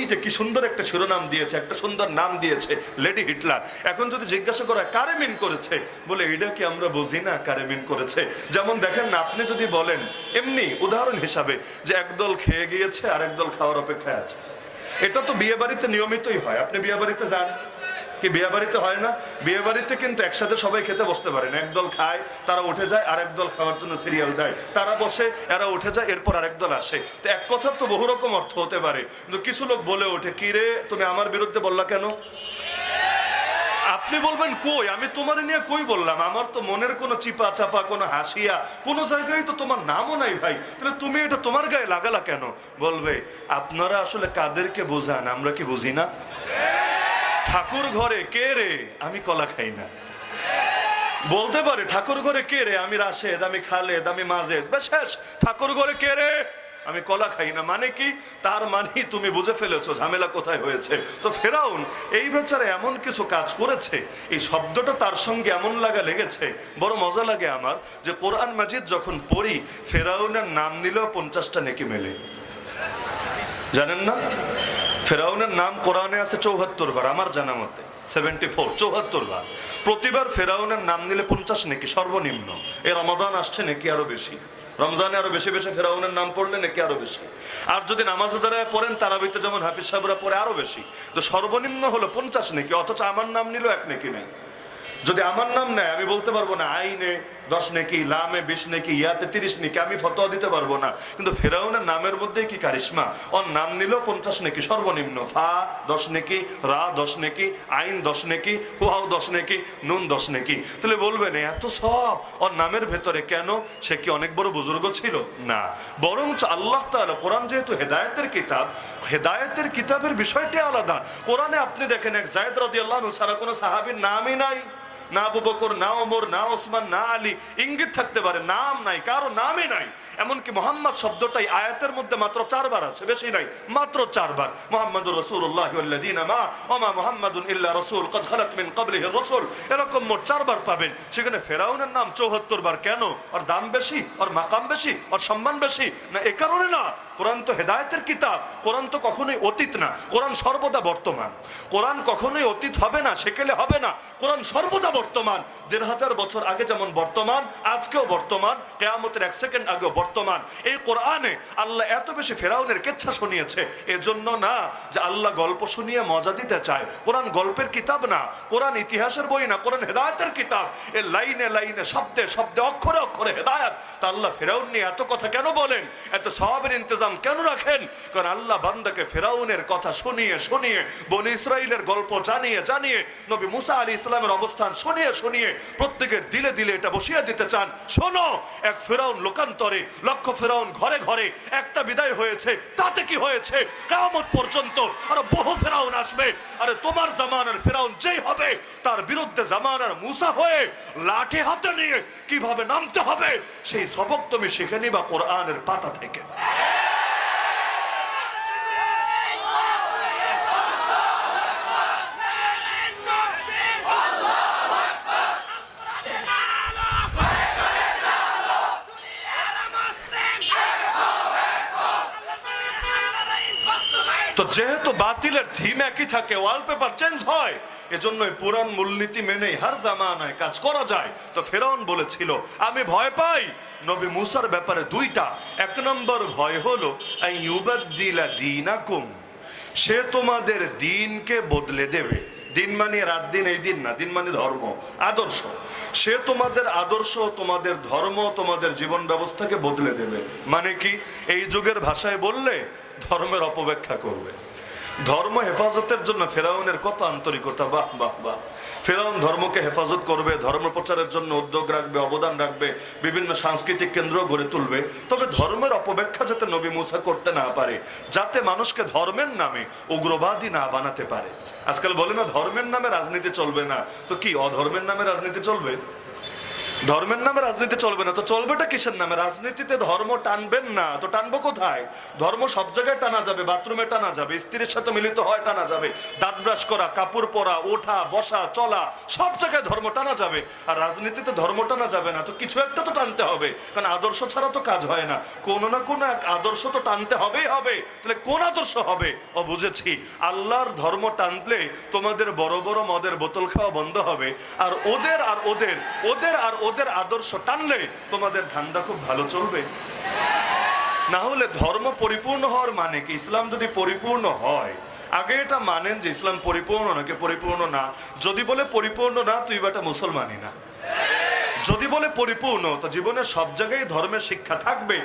এই যে কি সুন্দর একটা শিরোনাম দিয়েছে, একটা সুন্দর নাম দিয়েছে, লেডি হিটলার। এখন যদি জিজ্ঞাসা করা কারে মিন করেছে, বলে এটা কি আমরা বুঝি না কারে মিন করেছে? যেমন দেখেন না, আপনি যদি বলেন এমনি উদাহরণ হিসাবে যে একদল খেয়ে গিয়েছে আর একদল খাওয়ার অপেক্ষায় আছে, এটা তো বিয়ে বাড়িতে নিয়মিতই হয়। আপনি বিয়ে বাড়িতে যান কি? বিয়ে বাড়িতে হয় না? বিয়ে বাড়িতে কিন্তু একসাথে সবাই খেতে বসতে পারেন, একদল খায়, তারা উঠে যায়, আর একদল খাওয়ার জন্য সিরিয়াল দেয়, তারা বসে, এরা উঠে যায়, এরপর আরেক দল আসে। তো এক কথার তো বহু রকম অর্থ হতে পারে, কিন্তু কিছু লোক বলে ওঠে, কি রে তুমি আমার বিরুদ্ধে বললা কেন? আপনি বলবেন কই, আমি তোমার নিয়ে কই বললাম? আমার তো মনের কোনো চিপা চাপা, কোনো হাসিয়া, কোনো জায়গায় তো তোমার নামও নাই ভাই, তাহলে তুমি এটা তোমার গায়ে লাগালা কেন? বলবে আপনারা আসলে কাদেরকে বোঝান, আমরা কি বুঝি না? ঠাকুর ঘরে কে রে? আমি কলা খাই না। বলতে পারে ঠাকুর ঘরে কে রে? আমি রাশেদ, আমি খালেদ, আমি মাজেদ, বেশ শেষ। ঠাকুর ঘরে কে রে? আমি কলা খাই না। মানে কি? তার মানে তুমি বুঝে ফেলেছো ঝামেলা কোথায় হয়েছে। তো ফেরাউন এই বেচারা এমন কিছু কাজ করেছে, এই শব্দটা তার সঙ্গে এমন লেগেছে, বড় মজা লাগে আমার, যে কোরআন মাজিদ যখন পড়ি, ফেরাউনের নাম নিলেও 50টা নেকি মেলে। জানেন না? ফেরাউনের নাম কোরআনে আছে 74 বার, আমার জানা মতে 74, 74 বার। প্রতিবার ফেরাউনের নাম নিলে 50 নেকি সর্বনিম্ন। এই রমাদান আসছে নাকি আরো বেশি, রমজানে আরো বেশি বেশি ফেরাউনের নাম পড়লে নাকি আরো বেশি। আর যদি নামাজ দ্বারা পড়েন, তারাবিতে যেমন হাফিজ সাহেবরা পড়ে, আরো বেশি। তো সর্বনিম্ন হলো 50 নেকি, অথচ আমার নাম নিল 1 নেকি নেই। যদি আমার নাম নেয়, আমি বলতে পারবো না আইনে 10 নেকি, লামে 20 নেকি, ইয়াতে 30 নেকি, আমি ফতোয়া দিতে পারবো না। কিন্তু ফেরাউনের নামের মধ্যে কি কারিশমা, ওর নাম নিল 50 নেকি সর্বনিম্ন। ফা 10 নেকি, রা 10 নেকি, আইন 10 নেকি, হুয়াও 10 নেকি, নুন 10 নেকি। তাহলে বলবেন এত সব ওর নামের ভেতরে কেন? সে কি অনেক বড় বুজুর্গ ছিল? না, বরঞ্চ আল্লাহ তাআলা, কোরআন যেহেতু হেদায়েতের কিতাব, হেদায়েতের কিতাবের বিষয়টি আলাদা। কোরআনে আপনি দেখেন, এক যায়েদ রাদিয়াল্লাহু আনহু ছাড়া কোনো সাহাবীর নামই নাই, না আবু বকর, না ওমর, না ওসমান, না আলী। ইঙ্গিত থাকতে পারে নাম নাই, কারো নামই নাই। এমনকি মোহাম্মদ শব্দটাই আয়াতের মধ্যে মাত্র 4 বার আছে, বেশি নাই, মাত্র 4 বার। মুহাম্মাদুর রাসূলুল্লাহ ওয়াল্লাযীনা মা ওয়া মা মুহাম্মাদুন ইল্লা রাসূল ক্বাদ খালাত মিন ক্বাবলিহি রাসূল, এরকম মোট 4 বার পাবেন। সেখানে ফেরাউনের নাম 74 বার। কেন? ওর দাম বেশি, ওর মাকাম বেশি, ওর সম্মান বেশি? না, এ কারণে না। কোরআন তো হেদায়েতের কিতাব, কোরআন তো কখনোই অতীত না, কোরআন সর্বদা বর্তমান। কোরআন কখনোই অতীত হবে না, সেকেলে হবে না। কোরআন সর্বদা বর্তমান। 1500 বছর আগে যেমন বর্তমান, আজকেও বর্তমান, কিয়ামতের 1 সেকেন্ড আগেও বর্তমান। এই কোরআনে আল্লাহ এত বেশি ফেরাউনের কেচ্ছা শুনিয়েছে, এজন্য না যে আল্লাহ গল্প শুনিয়ে মজা দিতে চায়। কোরআন গল্পের কিতাব না, কোরআন ইতিহাসের বই না, কোরআন হেদায়েতের কিতাব। এ লাইনে লাইনে, শব্দে শব্দে, অক্ষরে অক্ষরে হেদায়েত। তা আল্লাহ ফেরাউন নিয়ে এত কথা কেন বলেন, এত সওয়াবের ইন্তজাম কেন রাখেন? কারণ আল্লাহ বান্দাকে ফেরাউনের কথা শুনিয়ে শুনিয়ে, বনি ইসরাইলের গল্প জানিয়ে জানিয়ে, নবী মুসা আলাইহিস সালামের অবস্থান শুনিয়ে শুনিয়ে প্রত্যেকের দিলে দিলে এটা বসিয়ে দিতে চান। শোনো, এক ফেরাউন লোকান্তরে, লক্ষ ফেরাউন ঘরে ঘরে, একটা বিদায় হয়েছে, তাতে কি হয়েছে? কিয়ামত পর্যন্ত আরো বহু ফেরাউন আসবে। আরে তোমার জামানার ফেরাউন যেই হবে, তার বিরুদ্ধে জামানার মুসা হয়ে লাঠি হাতে নিয়ে কিভাবে নামতে হবে, সেই সবক তুমি শিখে নিবা কোরআনের পাতা থেকে। তো যেহেতু বাতিলের থিম একই থাকে, ওয়ালপেপার চেঞ্জ হয়, এজন্যই পুরান মূলনীতি মেনেই হার জামানায় কাজ করা যায়। তো ফেরাউন বলেছিল আমি ভয় পাই নবী মুসার ব্যাপারে 2টা। 1 নম্বর ভয় হলো আইয়ুবাদদিলা দীনাকুম, সে তোমাদের দিনকে বদলে দেবে। দিন মানে রাত দিন, এই দিন না, দিন মানে ধর্ম, আদর্শ। সে তোমাদের আদর্শ, তোমাদের ধর্ম, তোমাদের জীবন ব্যবস্থাকে বদলে দেবে। মানে কি? এই যুগের ভাষায় বললে ধর্মের অপব্যাখ্যা করবে। ধর্ম হেফাজতের জন্য ফেরাউনের কত আন্তরিকতা! বাহ বাহ বাহ! ফেরাউন ধর্মকে হেফাজত করবে, ধর্ম প্রচারের জন্য উদ্যোগ রাখবে, অবদান রাখবে, বিভিন্ন সাংস্কৃতিক কেন্দ্র গড়ে তুলবে। তবে ধর্মের অপব্যাখ্যা যাতে নবী মুসা করতে না পারে, যাতে মানুষকে ধর্মের নামে উগ্রবাদী না বানাতে পারে। আজকাল বলে না ধর্মের নামে রাজনীতি চলবে না, তো কি অধর্মের নামে রাজনীতি চলবে? ধর্মের নামে রাজনীতি চলবে না তো চলবেটা কিসের নামে? রাজনীতিতে ধর্ম টানবেন না তো টানবো কোথায়? ধর্ম সব জায়গায় টানা যাবে, বাথরুমে টানা যাবে, স্ত্রীর সাথে মিলিত হয় টানা যাবে, দাঁত ব্রাশ করা, কাপড় পরা, ওঠা বসা চলা, সব জায়গায় ধর্ম টানা যাবে। আর রাজনীতিতে ধর্ম টানা যাবে না তো কিছু একটা তো টানতে হবে, কারণ আদর্শ ছাড়া তো কাজ হয় না। কোনো না কোনো এক আদর্শ তো টানতে হবেই হবে। তাহলে কোন আদর্শ হবে? ও বুঝেছি, আল্লাহর ধর্ম টানলে তোমাদের বড় বড় মদের বোতল খাওয়া বন্ধ হবে। আর ওদের আদর্শ টানলে তোমাদের ধান্দা খুব ভালো চলবে। না হলে ধর্ম পরিপূর্ণ হওয়ার মানে কি? ইসলাম যদি পরিপূর্ণ হয়, আগে এটা মানেন যে ইসলাম পরিপূর্ণ নাকি পরিপূর্ণ না। যদি বলে পরিপূর্ণ না, তুই বেটা মুসলমানই না। যদি বলে পরিপূর্ণ, তো জীবনের সব জায়গায় ধর্মের শিক্ষা থাকবে।